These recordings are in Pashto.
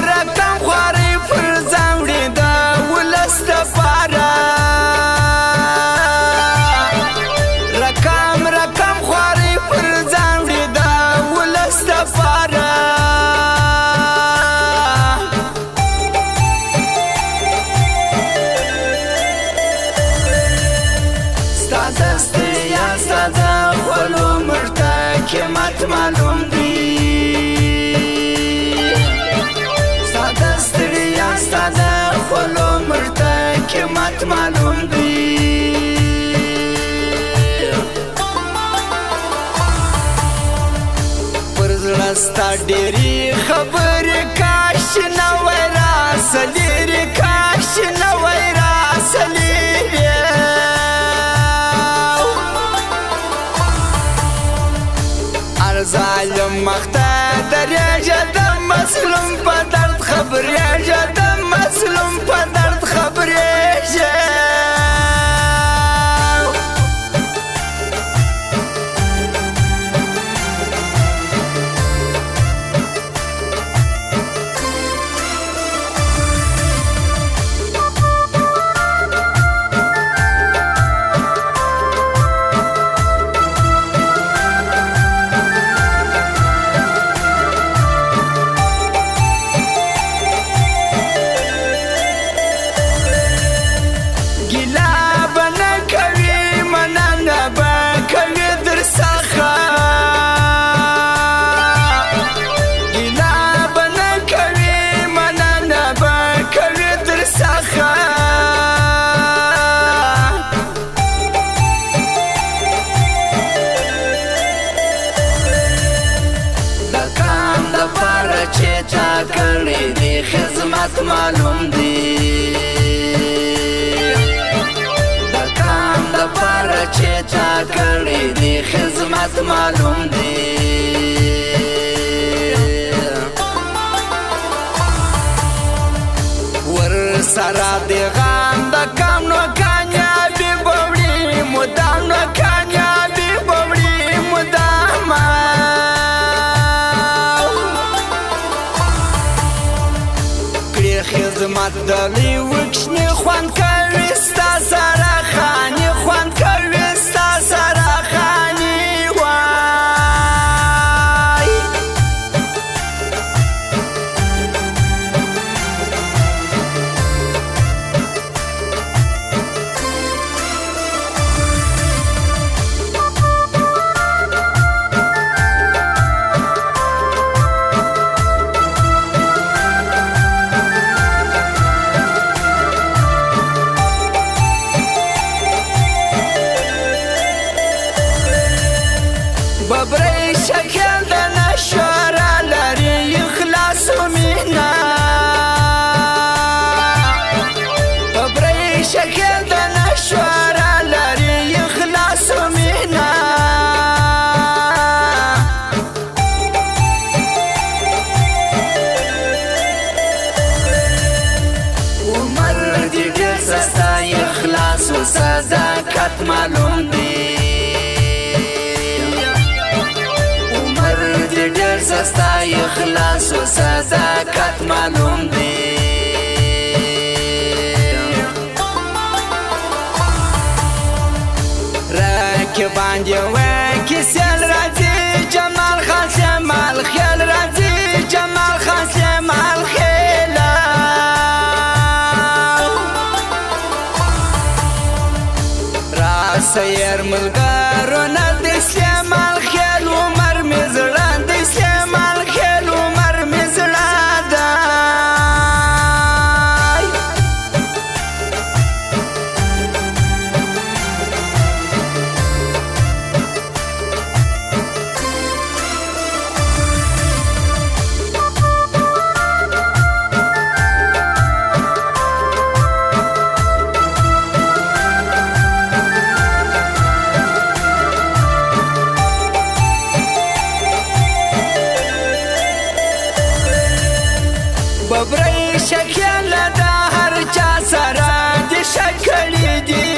رقم خواري پر ځانوړي د ولس دپاره رقم خواري پر ځانوړي د ولس دپاره ستا د ستړیا ستا د خولو موږ ته قیمت معلوم دی ستا د خولو موږ ته قیمت معلوم دی پر زړه ستا ډېرې خبرې کاش نه وای راسلېرې کاش نه وای راسلېرې هر ظالم مخته درېږه د مظلوم په درد خبرېږه د مظلوم په درد خبرېږه کړي دی خدمت معلوم دی د کام دپاره چې تا کړي دی خدمت معلوم دی ور سره د غم د کام نو کامیابي به وړي مدام نو کامیابي به وړي مدام خدمت دلی وکشنی خوان کوي ستا سره خاني خوان کوي ستا سره خاني وای ببرې شکل د نشوره لري اخلاص و مینه ببرې شکل د نشوره لري اخلاص و مینه عمر دې ډېر ستا اخلاص و صداقت معلوم دی ډېر ستا اخلاص و صداقت معلوم دی راکې باندې وکې سیل راځي جمال خان سیمال خیل راځي جمال خان سیمال خیله راسیر ملګرو نه د سیمال خیل عمر مې زړه ببرې شکل د هر چا سره د شکلې دي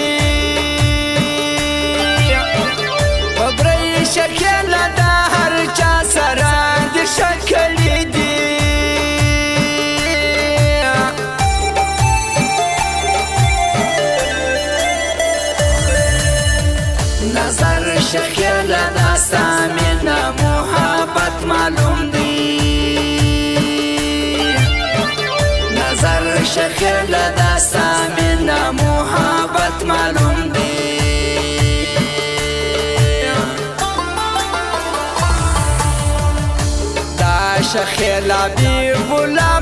ببرې شکل د هر چا سره د شکلې دي شخیر لدستا مینه محبت معلوم دی دا شخیر لبی بولا